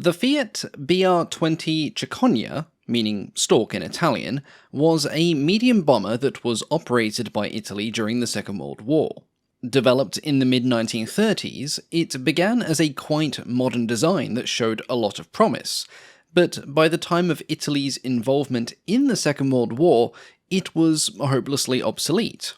The Fiat BR.20 Cicogna, meaning stork in Italian, was a medium bomber that was operated by Italy during the Second World War. Developed in the mid-1930s, it began as a quite modern design that showed a lot of promise, but by the time of Italy's involvement in the Second World War, it was hopelessly obsolete.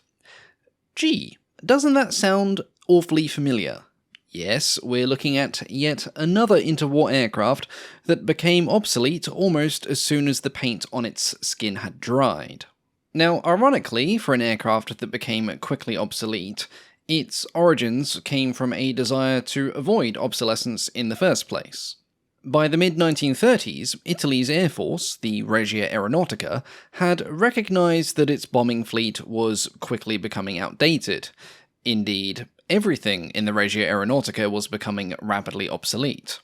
Gee, doesn't that sound awfully familiar? Yes, we're looking at yet another interwar aircraft that became obsolete almost as soon as the paint on its skin had dried. Now, ironically, for an aircraft that became quickly obsolete, its origins came from a desire to avoid obsolescence in the first place. By the mid-1930s, Italy's Air Force, the Regia Aeronautica, had recognized that its bombing fleet was quickly becoming outdated. Indeed, everything in the Regia Aeronautica was becoming rapidly obsolete.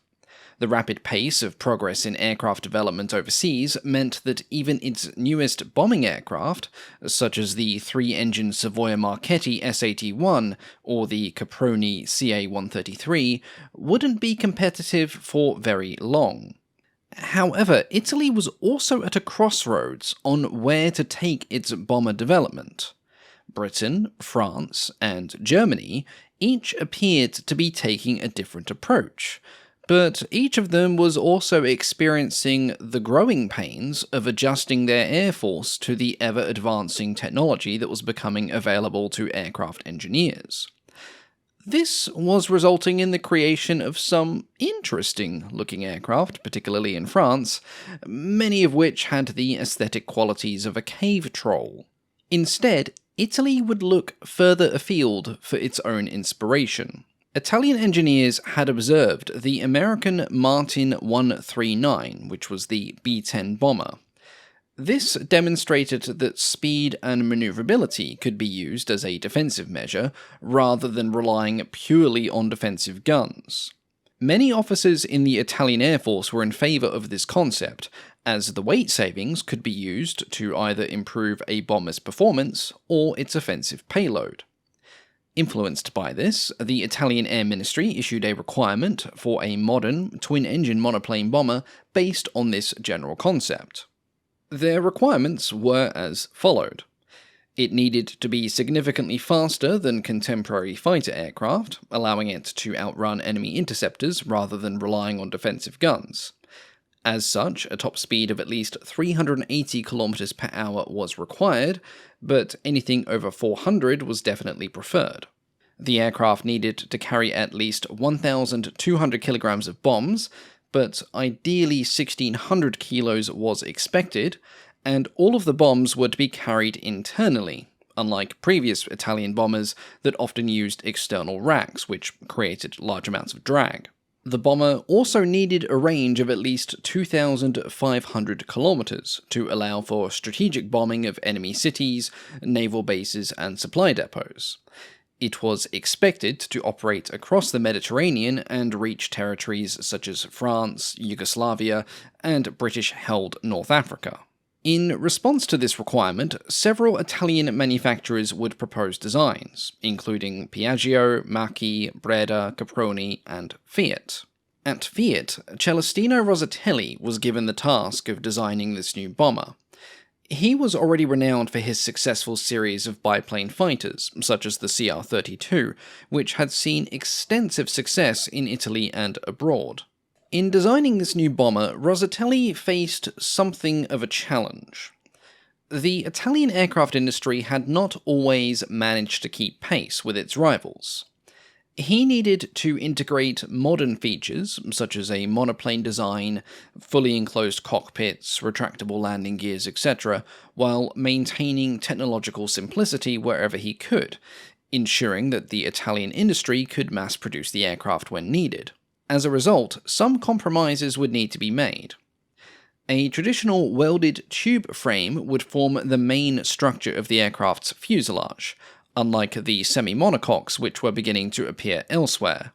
The rapid pace of progress in aircraft development overseas meant that even its newest bombing aircraft, such as the three-engine Savoia Marchetti S-81 or the Caproni CA-133, wouldn't be competitive for very long. However, Italy was also at a crossroads on where to take its bomber development. Britain, France, and Germany each appeared to be taking a different approach, but each of them was also experiencing the growing pains of adjusting their air force to the ever-advancing technology that was becoming available to aircraft engineers. This was resulting in the creation of some interesting-looking aircraft, particularly in France, many of which had the aesthetic qualities of a cave troll. Instead, Italy would look further afield for its own inspiration. Italian engineers had observed the American Martin 139, which was the B-10 bomber. This demonstrated that speed and maneuverability could be used as a defensive measure, rather than relying purely on defensive guns. Many officers in the Italian Air Force were in favour of this concept, as the weight savings could be used to either improve a bomber's performance or its offensive payload. Influenced by this, the Italian Air Ministry issued a requirement for a modern, twin-engine monoplane bomber based on this general concept. Their requirements were as followed. It needed to be significantly faster than contemporary fighter aircraft, allowing it to outrun enemy interceptors rather than relying on defensive guns. As such, a top speed of at least 380 km per hour was required, but anything over 400 was definitely preferred. The aircraft needed to carry at least 1,200 kilograms of bombs, but ideally 1,600 kilos was expected, and all of the bombs were to be carried internally, unlike previous Italian bombers that often used external racks, which created large amounts of drag. The bomber also needed a range of at least 2,500 kilometers to allow for strategic bombing of enemy cities, naval bases, and supply depots. It was expected to operate across the Mediterranean and reach territories such as France, Yugoslavia, and British-held North Africa. In response to this requirement, several Italian manufacturers would propose designs, including Piaggio, Macchi, Breda, Caproni, and Fiat. At Fiat, Celestino Rosatelli was given the task of designing this new bomber. He was already renowned for his successful series of biplane fighters, such as the CR-32, which had seen extensive success in Italy and abroad. In designing this new bomber, Rosatelli faced something of a challenge. The Italian aircraft industry had not always managed to keep pace with its rivals. He needed to integrate modern features, such as a monoplane design, fully enclosed cockpits, retractable landing gears, etc., while maintaining technological simplicity wherever he could, ensuring that the Italian industry could mass-produce the aircraft when needed. As a result, some compromises would need to be made. A traditional welded tube frame would form the main structure of the aircraft's fuselage, unlike the semi-monocoques which were beginning to appear elsewhere.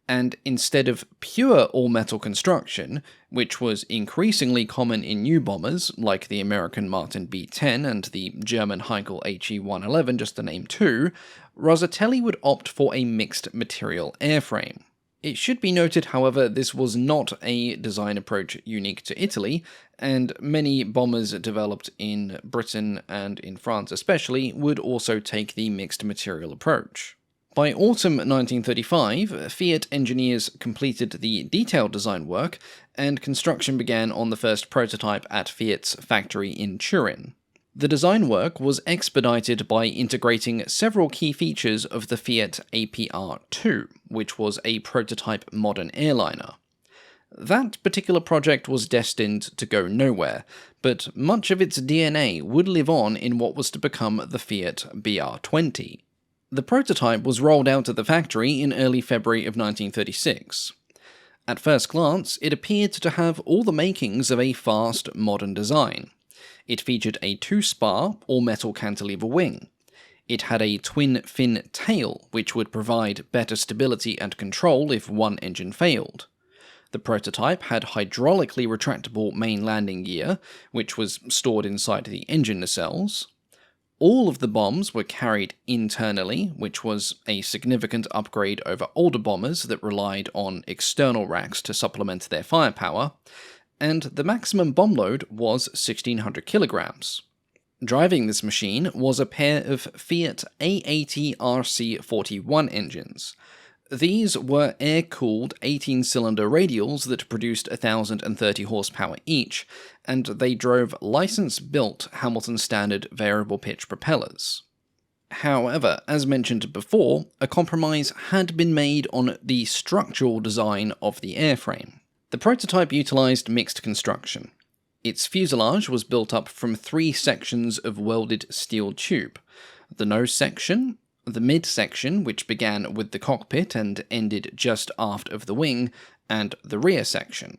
And instead of pure all-metal construction, which was increasingly common in new bombers, like the American Martin B-10 and the German Heinkel HE-111, just to name two, Rosatelli would opt for a mixed material airframe. It should be noted, however, this was not a design approach unique to Italy, and many bombers developed in Britain and in France especially would also take the mixed material approach. By autumn 1935, Fiat engineers completed the detailed design work, and construction began on the first prototype at Fiat's factory in Turin. The design work was expedited by integrating several key features of the Fiat BR.20, which was a prototype modern airliner. That particular project was destined to go nowhere, but much of its DNA would live on in what was to become the Fiat BR.20. The prototype was rolled out at the factory in early February of 1936. At first glance, it appeared to have all the makings of a fast, modern design. It featured a two-spar, all-metal cantilever wing. It had a twin-fin tail, which would provide better stability and control if one engine failed. The prototype had hydraulically retractable main landing gear, which was stored inside the engine nacelles. All of the bombs were carried internally, which was a significant upgrade over older bombers that relied on external racks to supplement their firepower, and the maximum bomb load was 1,600 kilograms. Driving this machine was a pair of Fiat A80 RC41 engines. These were air-cooled 18-cylinder radials that produced 1,030 horsepower each, and they drove license-built Hamilton Standard variable-pitch propellers. However, as mentioned before, a compromise had been made on the structural design of the airframe. The prototype utilized mixed construction. Its fuselage was built up from 3 sections of welded steel tube: the nose section, the mid-section, which began with the cockpit and ended just aft of the wing, and the rear section.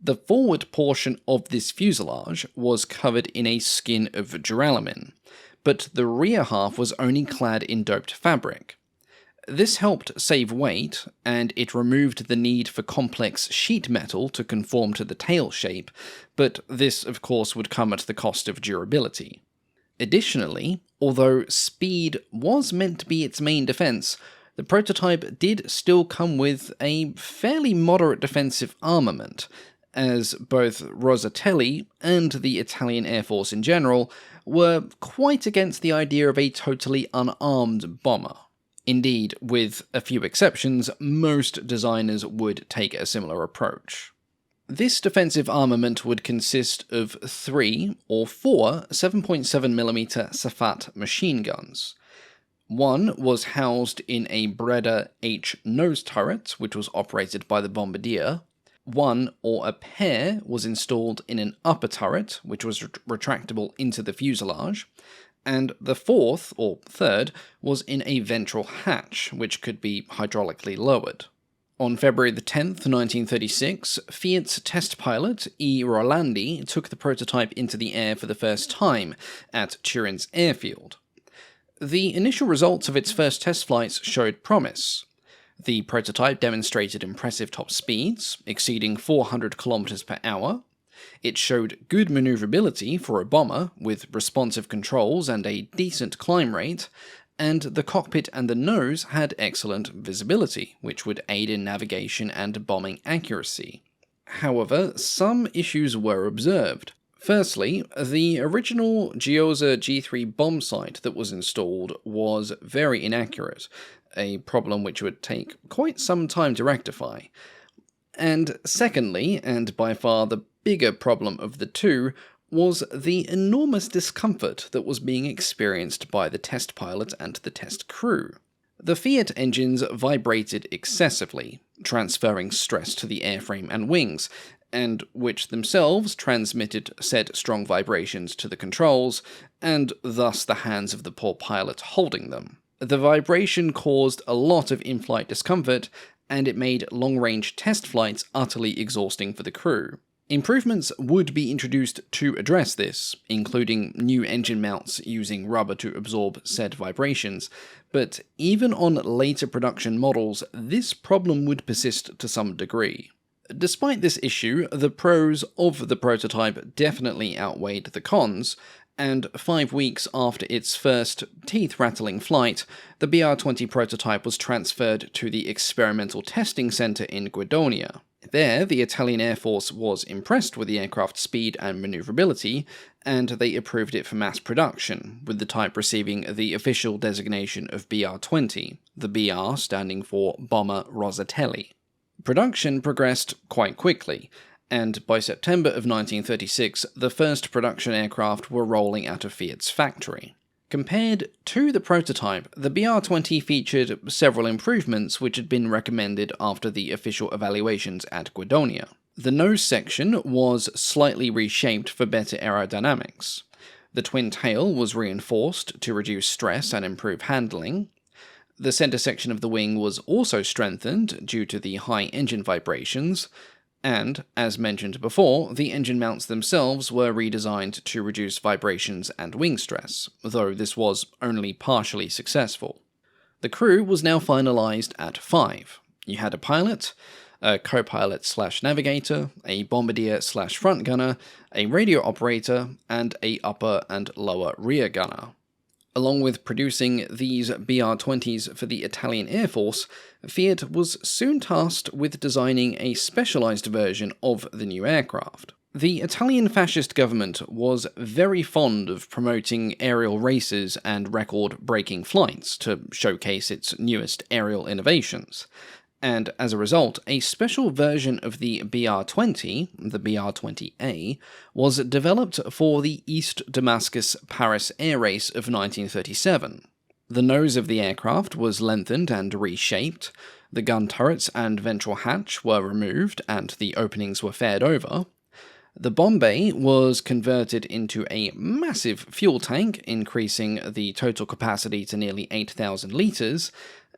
The forward portion of this fuselage was covered in a skin of duralumin, but the rear half was only clad in doped fabric. This helped save weight, and it removed the need for complex sheet metal to conform to the tail shape, but this, of course, would come at the cost of durability. Additionally, although speed was meant to be its main defense, the prototype did still come with a fairly moderate defensive armament, as both Rosatelli and the Italian Air Force in general were quite against the idea of a totally unarmed bomber. Indeed, with a few exceptions, most designers would take a similar approach. This defensive armament would consist of 3 or 4 7.7mm Safat machine guns. One was housed in a Breda H nose turret, which was operated by the bombardier. One or a pair was installed in an upper turret, which was retractable into the fuselage, and the fourth, or third, was in a ventral hatch, which could be hydraulically lowered. On February 10th, 1936, Fiat's test pilot, E. Rolandi, took the prototype into the air for the first time at Turin's airfield. The initial results of its first test flights showed promise. The prototype demonstrated impressive top speeds, exceeding 400 km per hour. It showed good maneuverability for a bomber, with responsive controls and a decent climb rate, and the cockpit and the nose had excellent visibility, which would aid in navigation and bombing accuracy. However, some issues were observed. Firstly, the original Giosa G3 bomb sight that was installed was very inaccurate, a problem which would take quite some time to rectify. And secondly, and by far the bigger problem of the two, was the enormous discomfort that was being experienced by the test pilot and the test crew. The Fiat engines vibrated excessively, transferring stress to the airframe and wings, and which themselves transmitted said strong vibrations to the controls, and thus the hands of the poor pilot holding them. The vibration caused a lot of in-flight discomfort, and it made long-range test flights utterly exhausting for the crew. Improvements would be introduced to address this, including new engine mounts using rubber to absorb said vibrations, but even on later production models, this problem would persist to some degree. Despite this issue, the pros of the prototype definitely outweighed the cons, And 5 weeks after its first teeth-rattling flight, the BR-20 prototype was transferred to the Experimental Testing Center in Guidonia. There, the Italian Air Force was impressed with the aircraft's speed and maneuverability, and they approved it for mass production, with the type receiving the official designation of BR-20, the BR standing for Bomber Rosatelli. Production progressed quite quickly, and by September of 1936, the first production aircraft were rolling out of Fiat's factory. Compared to the prototype, the BR-20 featured several improvements which had been recommended after the official evaluations at Guidonia. The nose section was slightly reshaped for better aerodynamics. The twin tail was reinforced to reduce stress and improve handling. The center section of the wing was also strengthened due to the high engine vibrations, and, as mentioned before, the engine mounts themselves were redesigned to reduce vibrations and wing stress, though this was only partially successful. The crew was now finalized at 5. You had a pilot, a co-pilot/navigator, a bombardier/front gunner, a radio operator, and a upper and lower rear gunner. Along with producing these BR-20s for the Italian Air Force, Fiat was soon tasked with designing a specialized version of the new aircraft. The Italian fascist government was very fond of promoting aerial races and record-breaking flights to showcase its newest aerial innovations, and as a result, a special version of the BR-20, the BR-20A, was developed for the East Damascus-Paris air race of 1937. The nose of the aircraft was lengthened and reshaped, the gun turrets and ventral hatch were removed and the openings were faired over. The bomb bay was converted into a massive fuel tank, increasing the total capacity to nearly 8,000 litres,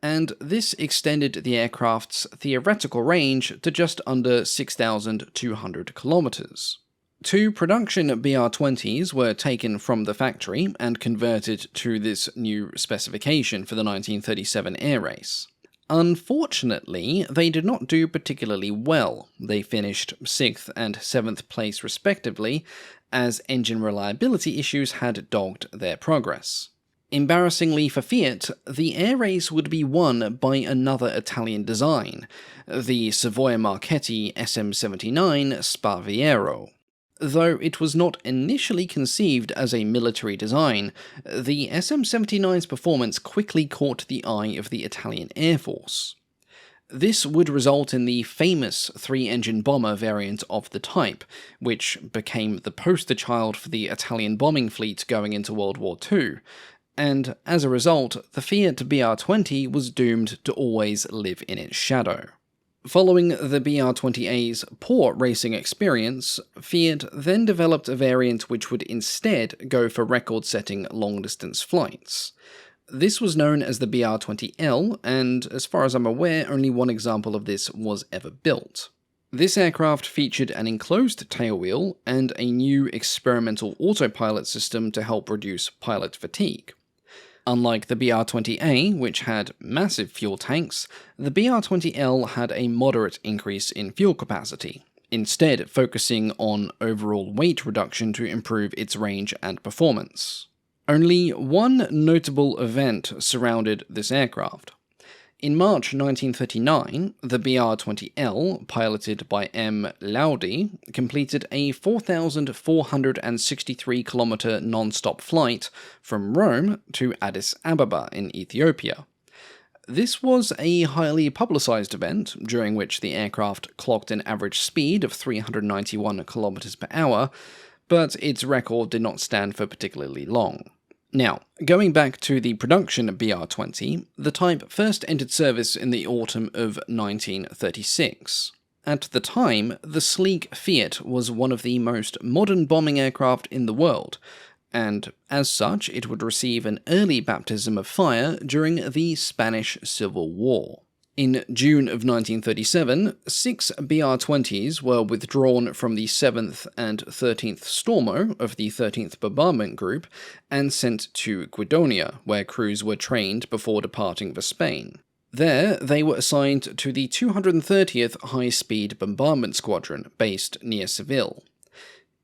and this extended the aircraft's theoretical range to just under 6,200 kilometers. 2 production BR-20s were taken from the factory and converted to this new specification for the 1937 air race. Unfortunately, they did not do particularly well. They finished 6th and 7th place respectively, as engine reliability issues had dogged their progress. Embarrassingly for Fiat, the air race would be won by another Italian design, the Savoia Marchetti SM-79 Sparviero. Though it was not initially conceived as a military design, the SM-79's performance quickly caught the eye of the Italian Air Force. This would result in the famous 3-engine bomber variant of the type, which became the poster child for the Italian bombing fleet going into World War II, and as a result, the Fiat BR-20 was doomed to always live in its shadow. Following the BR-20A's poor racing experience, Fiat then developed a variant which would instead go for record-setting long-distance flights. This was known as the BR-20L, and as far as I'm aware, only one example of this was ever built. This aircraft featured an enclosed tailwheel and a new experimental autopilot system to help reduce pilot fatigue. Unlike the BR-20A, which had massive fuel tanks, the BR-20L had a moderate increase in fuel capacity, instead focusing on overall weight reduction to improve its range and performance. Only one notable event surrounded this aircraft. In March 1939, the BR-20L, piloted by M. Laudi, completed a 4,463-kilometer non-stop flight from Rome to Addis Ababa in Ethiopia. This was a highly publicized event, during which the aircraft clocked an average speed of 391 kilometers per hour, but its record did not stand for particularly long. Now, going back to the production of BR-20, the type first entered service in the autumn of 1936. At the time, the sleek Fiat was one of the most modern bombing aircraft in the world, and as such it would receive an early baptism of fire during the Spanish Civil War. In June of 1937, 6 BR-20s were withdrawn from the 7th and 13th Stormo of the 13th Bombardment Group and sent to Guidonia, where crews were trained before departing for Spain. There, they were assigned to the 230th High-Speed Bombardment Squadron, based near Seville.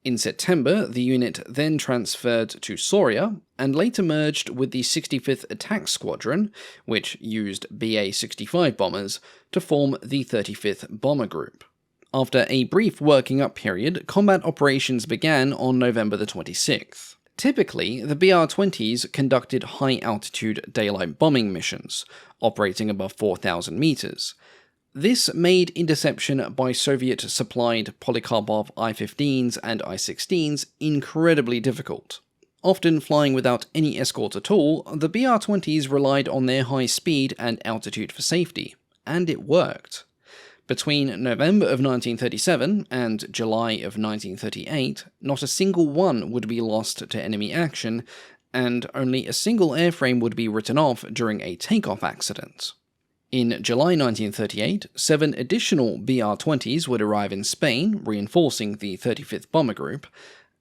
In September, the unit then transferred to Soria, and later merged with the 65th Attack Squadron, which used BA-65 bombers, to form the 35th Bomber Group. After a brief working up period, combat operations began on November the 26th. Typically, the BR-20s conducted high-altitude daylight bombing missions, operating above 4,000 meters. This made interception by Soviet-supplied Polikarpov I-15s and I-16s incredibly difficult. Often flying without any escort at all, the BR-20s relied on their high speed and altitude for safety, and it worked. Between November of 1937 and July of 1938, not a single one would be lost to enemy action, and only a single airframe would be written off during a takeoff accident. In July 1938, 7 additional BR-20s would arrive in Spain, reinforcing the 35th Bomber Group,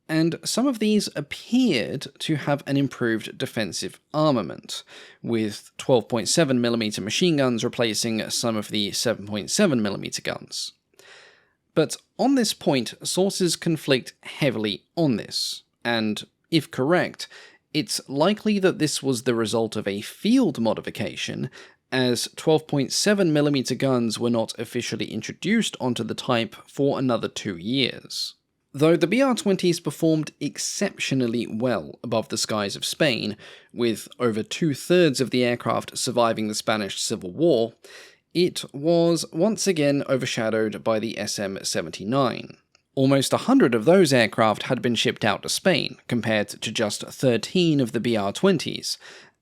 and some of these appeared to have an improved defensive armament, with 12.7mm machine guns replacing some of the 7.7mm guns. But on this point, sources conflict heavily on this, and if correct, it's likely that this was the result of a field modification, as 12.7mm guns were not officially introduced onto the type for another 2 years. Though the BR-20s performed exceptionally well above the skies of Spain, with over 2/3 of the aircraft surviving the Spanish Civil War, it was once again overshadowed by the SM-79. Almost 100 of those aircraft had been shipped out to Spain, compared to just 13 of the BR-20s,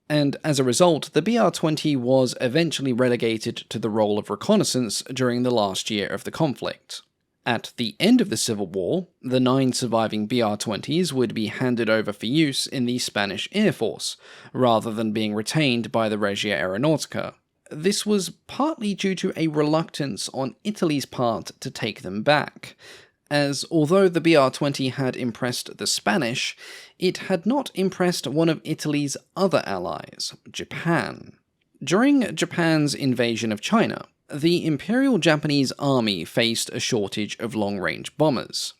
and as a result, the BR-20 was eventually relegated to the role of reconnaissance during the last year of the conflict. At the end of the Civil War, the 9 surviving BR-20s would be handed over for use in the Spanish Air Force, rather than being retained by the Regia Aeronautica. This was partly due to a reluctance on Italy's part to take them back, as although the BR-20 had impressed the Spanish, it had not impressed one of Italy's other allies, Japan. During Japan's invasion of China, the Imperial Japanese Army faced a shortage of long-range bombers.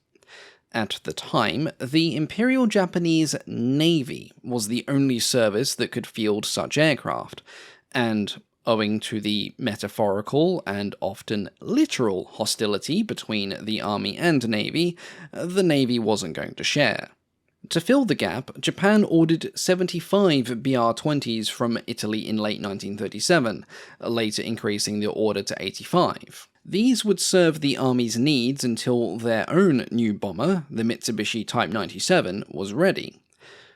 At the time, the Imperial Japanese Navy was the only service that could field such aircraft, and owing to the metaphorical and often literal hostility between the Army and Navy, the Navy wasn't going to share. To fill the gap, Japan ordered 75 BR-20s from Italy in late 1937, later increasing the order to 85. These would serve the Army's needs until their own new bomber, the Mitsubishi Type 97, was ready.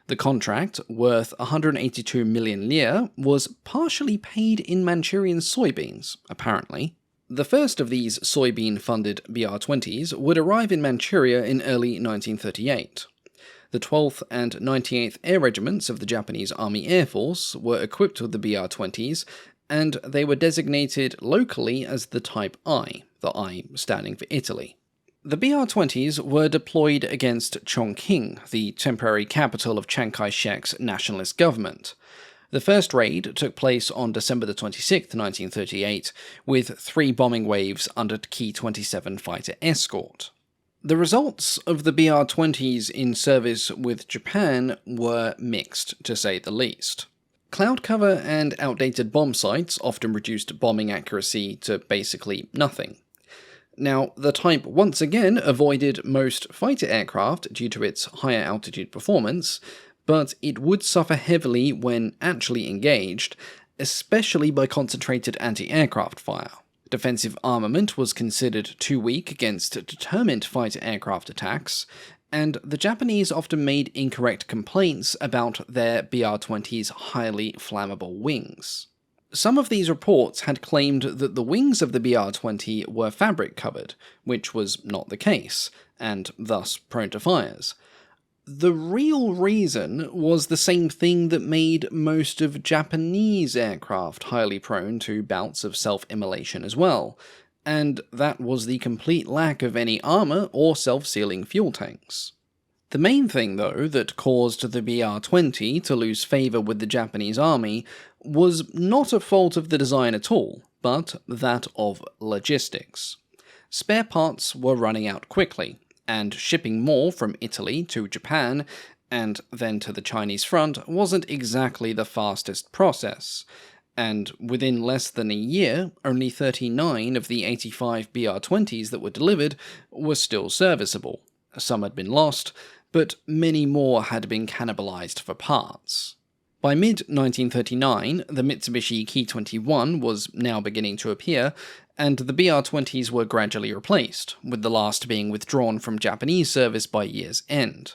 The contract, worth 182 million lire, was partially paid in Manchurian soybeans, apparently. The first of these soybean-funded BR-20s would arrive in Manchuria in early 1938. The 12th and 98th Air Regiments of the Japanese Army Air Force were equipped with the BR-20s, and they were designated locally as the Type I, the I standing for Italy. The BR-20s were deployed against Chongqing, the temporary capital of Chiang Kai-shek's nationalist government. The first raid took place on December 26, 1938, with 3 bombing waves under Ki-27 fighter escort. The results of the BR-20s in service with Japan were mixed, to say the least. Cloud cover and outdated bomb sites often reduced bombing accuracy to basically nothing. Now, the type once again avoided most fighter aircraft due to its higher altitude performance, but it would suffer heavily when actually engaged, especially by concentrated anti-aircraft fire. Defensive armament was considered too weak against determined fighter aircraft attacks, and the Japanese often made incorrect complaints about their BR-20's highly flammable wings. Some of these reports had claimed that the wings of the BR-20 were fabric-covered, which was not the case, and thus prone to fires. The real reason was the same thing that made most of Japanese aircraft highly prone to bouts of self-immolation as well, and that was the complete lack of any armor or self-sealing fuel tanks. The main thing, though, that caused the BR-20 to lose favor with the Japanese army was not a fault of the design at all, but that of logistics. Spare parts were running out quickly, and shipping more from Italy to Japan and then to the Chinese front wasn't exactly the fastest process, and within less than a year, only 39 of the 85 BR.20s that were delivered were still serviceable. Some had been lost, but many more had been cannibalized for parts. By mid-1939, the Mitsubishi Ki 21 was now beginning to appear, and the BR.20s were gradually replaced, with the last being withdrawn from Japanese service by year's end.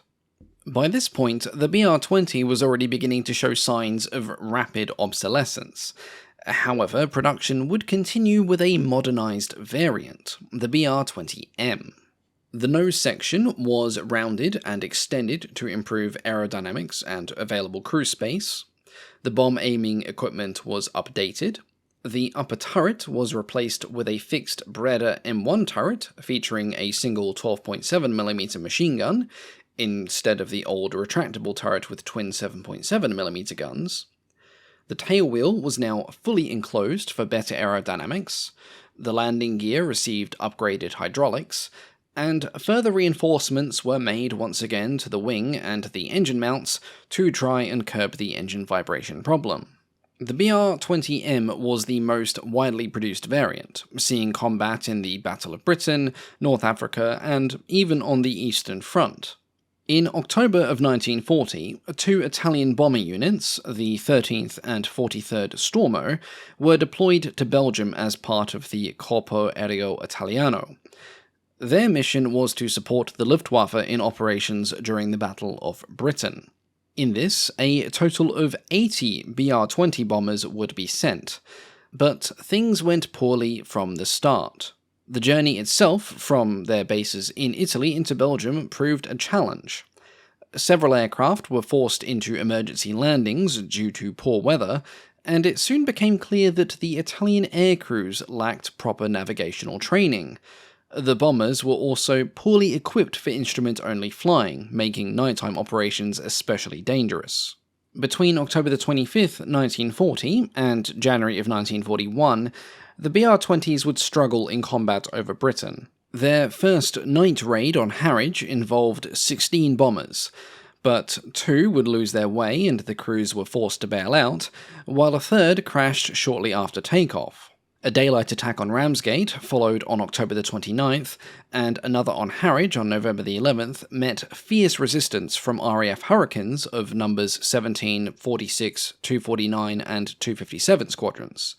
By this point, the BR.20 was already beginning to show signs of rapid obsolescence. However, production would continue with a modernized variant, the BR.20M. The nose section was rounded and extended to improve aerodynamics and available crew space. The bomb aiming equipment was updated. The upper turret was replaced with a fixed Breda M1 turret featuring a single 12.7mm machine gun, instead of the old retractable turret with twin 7.7mm guns. The tailwheel was now fully enclosed for better aerodynamics. The landing gear received upgraded hydraulics, and further reinforcements were made once again to the wing and the engine mounts to try and curb the engine vibration problem. The BR.20M was the most widely produced variant, seeing combat in the Battle of Britain, North Africa, and even on the Eastern Front. In October of 1940, two Italian bomber units, the 13th and 43rd Stormo, were deployed to Belgium as part of the Corpo Aereo Italiano. Their mission was to support the Luftwaffe in operations during the Battle of Britain. In this, a total of 80 BR.20 bombers would be sent, but things went poorly from the start. The journey itself from their bases in Italy into Belgium proved a challenge. Several aircraft were forced into emergency landings due to poor weather, and it soon became clear that the Italian air crews lacked proper navigational training. The bombers were also poorly equipped for instrument-only flying, making nighttime operations especially dangerous. Between October 25, 1940 and January of 1941, the BR.20s would struggle in combat over Britain. Their first night raid on Harwich involved 16 bombers, but 2 would lose their way and the crews were forced to bail out, while a third crashed shortly after takeoff. A daylight attack on Ramsgate followed on October 29th, and another on Harwich on November 11th met fierce resistance from RAF Hurricanes of numbers 17, 46, 249 and 257 squadrons.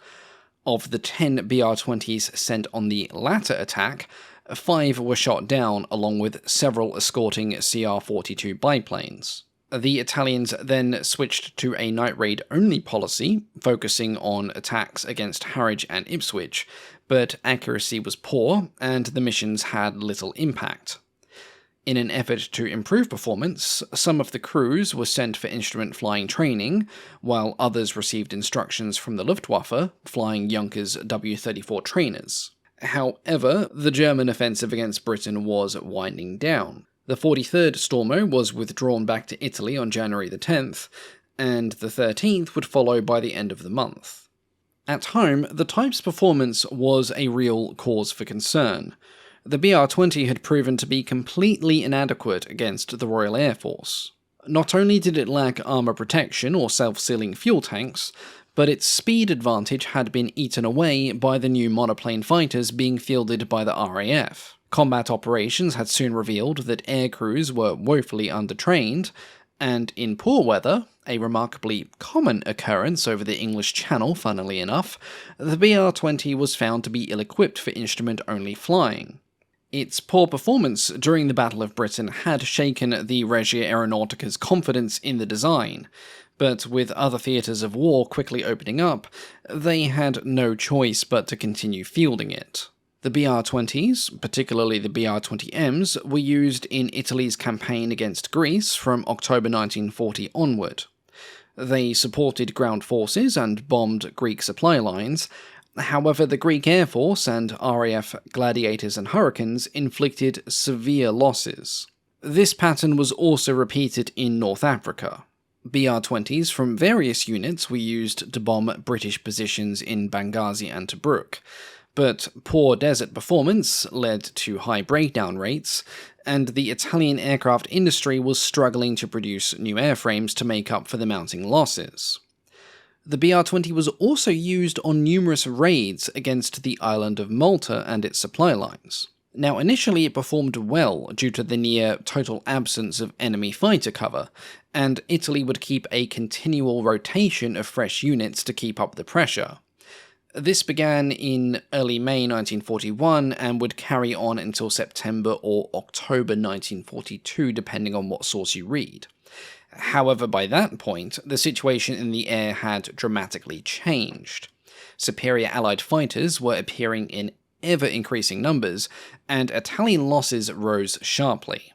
Of the 10 BR.20s sent on the latter attack, 5 were shot down along with several escorting CR-42 biplanes. The Italians then switched to a night raid-only policy, focusing on attacks against Harwich and Ipswich, but accuracy was poor and the missions had little impact. In an effort to improve performance, some of the crews were sent for instrument flying training, while others received instructions from the Luftwaffe, flying Junkers W-34 trainers. However, the German offensive against Britain was winding down. The 43rd Stormo was withdrawn back to Italy on January the 10th, and the 13th would follow by the end of the month. At home, the type's performance was a real cause for concern. The BR.20 had proven to be completely inadequate against the Royal Air Force. Not only did it lack armour protection or self-sealing fuel tanks, but its speed advantage had been eaten away by the new monoplane fighters being fielded by the RAF. Combat operations had soon revealed that air crews were woefully undertrained, and in poor weather, a remarkably common occurrence over the English Channel funnily enough, the BR.20 was found to be ill-equipped for instrument-only flying. Its poor performance during the Battle of Britain had shaken the Regia Aeronautica's confidence in the design, but with other theatres of war quickly opening up, they had no choice but to continue fielding it. The BR.20s, particularly the BR.20Ms, were used in Italy's campaign against Greece from October 1940 onward. They supported ground forces and bombed Greek supply lines. However, the Greek Air Force and RAF Gladiators and Hurricanes inflicted severe losses. This pattern was also repeated in North Africa. BR.20s from various units were used to bomb British positions in Benghazi and Tobruk, But poor desert performance led to high breakdown rates, and the Italian aircraft industry was struggling to produce new airframes to make up for the mounting losses. The BR-20 was also used on numerous raids against the island of Malta and its supply lines. Now, initially it performed well due to the near total absence of enemy fighter cover, and Italy would keep a continual rotation of fresh units to keep up the pressure. This began in early May 1941 and would carry on until September or October 1942, depending on what source you read. However, by that point, the situation in the air had dramatically changed. Superior Allied fighters were appearing in ever-increasing numbers, and Italian losses rose sharply.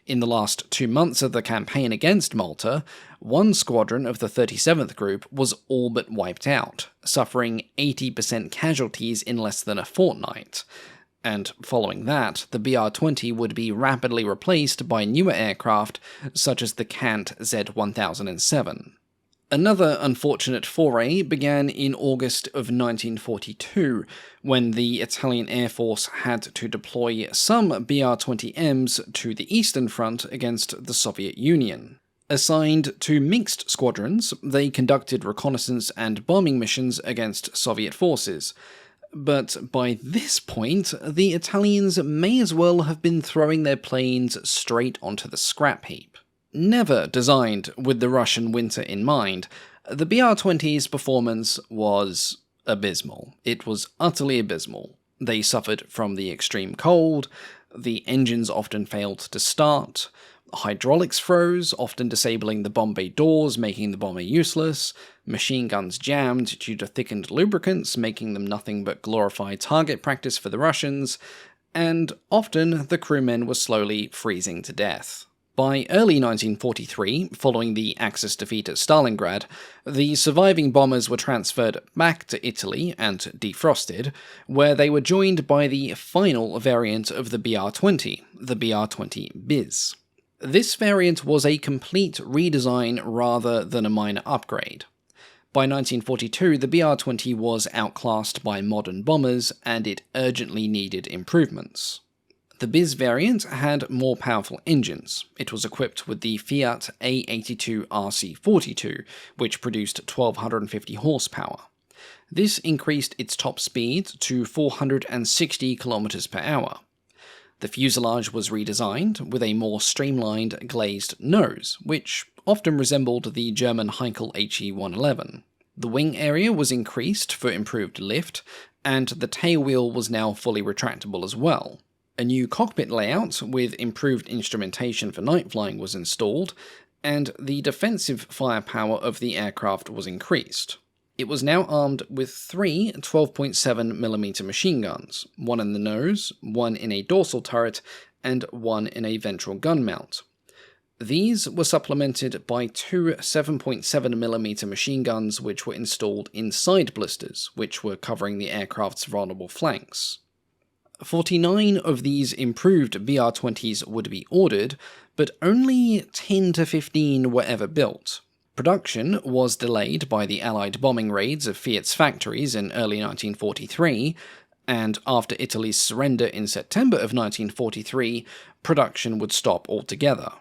In the last 2 months of the campaign against Malta, one squadron of the 37th Group was all but wiped out, suffering 80% casualties in less than a fortnight. And following that, the BR-20 would be rapidly replaced by newer aircraft such as the Cant Z-1007. Another unfortunate foray began in August of 1942, when the Italian Air Force had to deploy some BR-20Ms to the Eastern Front against the Soviet Union. Assigned to mixed squadrons, they conducted reconnaissance and bombing missions against Soviet forces. But by this point, the Italians may as well have been throwing their planes straight onto the scrap heap. Never designed with the Russian winter in mind, the BR-20's performance was abysmal. It was utterly abysmal. They suffered from the extreme cold, the engines often failed to start, hydraulics froze, often disabling the bomb bay doors, making the bomber useless, machine guns jammed due to thickened lubricants, making them nothing but glorified target practice for the Russians, and often the crewmen were slowly freezing to death. By early 1943, following the Axis defeat at Stalingrad, the surviving bombers were transferred back to Italy and defrosted, where they were joined by the final variant of the BR-20, the BR-20 Bis. This variant was a complete redesign rather than a minor upgrade. By 1942, the BR-20 was outclassed by modern bombers, and it urgently needed improvements. The Bis variant had more powerful engines. It was equipped with the Fiat A82 RC42, which produced 1250 horsepower. This increased its top speed to 460 km per hour. The fuselage was redesigned with a more streamlined glazed nose, which often resembled the German Heinkel HE-111. The wing area was increased for improved lift, and the tailwheel was now fully retractable as well. A new cockpit layout with improved instrumentation for night flying was installed, and the defensive firepower of the aircraft was increased. It was now armed with 3 12.7mm machine guns, one in the nose, one in a dorsal turret, and one in a ventral gun mount. These were supplemented by 2 7.7mm machine guns which were installed in side blisters, which were covering the aircraft's vulnerable flanks. 49 of these improved BR-20s would be ordered, but only 10 to 15 were ever built. Production was delayed by the Allied bombing raids of Fiat's factories in early 1943, and after Italy's surrender in September of 1943, production would stop altogether.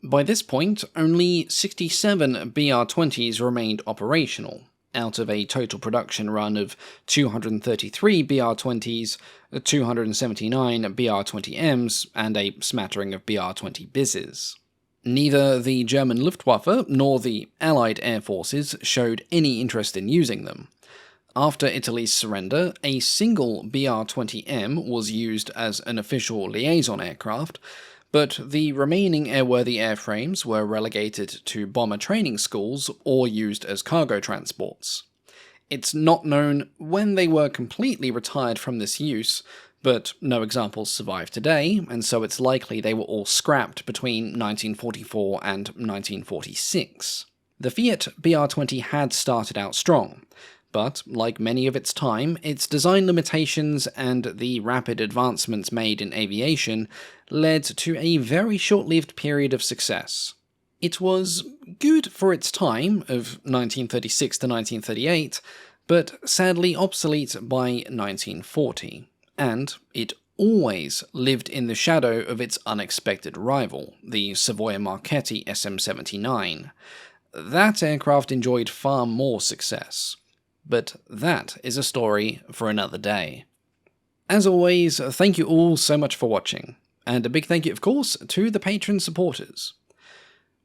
By this point, only 67 BR-20s remained operational, out of a total production run of 233 BR-20s, 279 BR-20Ms, and a smattering of BR-20 Bises. Neither the German Luftwaffe nor the Allied air forces showed any interest in using them. After Italy's surrender, a single BR-20M was used as an official liaison aircraft, but the remaining airworthy airframes were relegated to bomber training schools or used as cargo transports. It's not known when they were completely retired from this use, but no examples survive today, and so it's likely they were all scrapped between 1944 and 1946. The Fiat BR-20 had started out strong, but, like many of its time, its design limitations and the rapid advancements made in aviation led to a very short-lived period of success. It was good for its time, of 1936 to 1938, but sadly obsolete by 1940, and it always lived in the shadow of its unexpected rival, the Savoia Marchetti SM-79. That aircraft enjoyed far more success, but that is a story for another day. As always, thank you all so much for watching, and a big thank you, of course, to the Patreon supporters.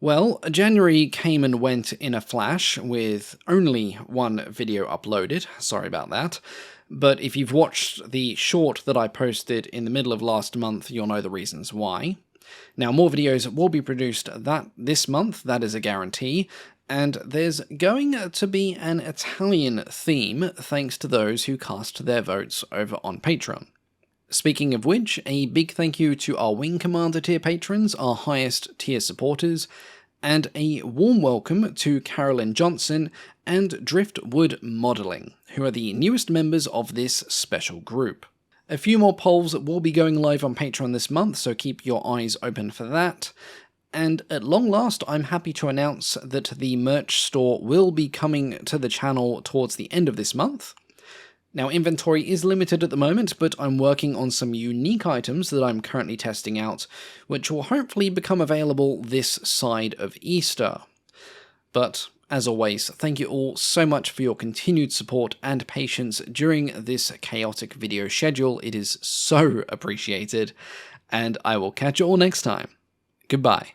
Well, January came and went in a flash, with only one video uploaded, sorry about that, but if you've watched the short that I posted in the middle of last month, you'll know the reasons why. Now, more videos will be produced this month, that is a guarantee, and there's going to be an Italian theme thanks to those who cast their votes over on Patreon. Speaking of which, a big thank you to our Wing Commander tier patrons, our highest tier supporters, and a warm welcome to Carolyn Johnson and Driftwood Modelling, who are the newest members of this special group. A few more polls will be going live on Patreon this month, so keep your eyes open for that. And at long last, I'm happy to announce that the merch store will be coming to the channel towards the end of this month. Now, inventory is limited at the moment, but I'm working on some unique items that I'm currently testing out, which will hopefully become available this side of Easter. But, as always, thank you all so much for your continued support and patience during this chaotic video schedule. It is so appreciated, and I will catch you all next time. Goodbye.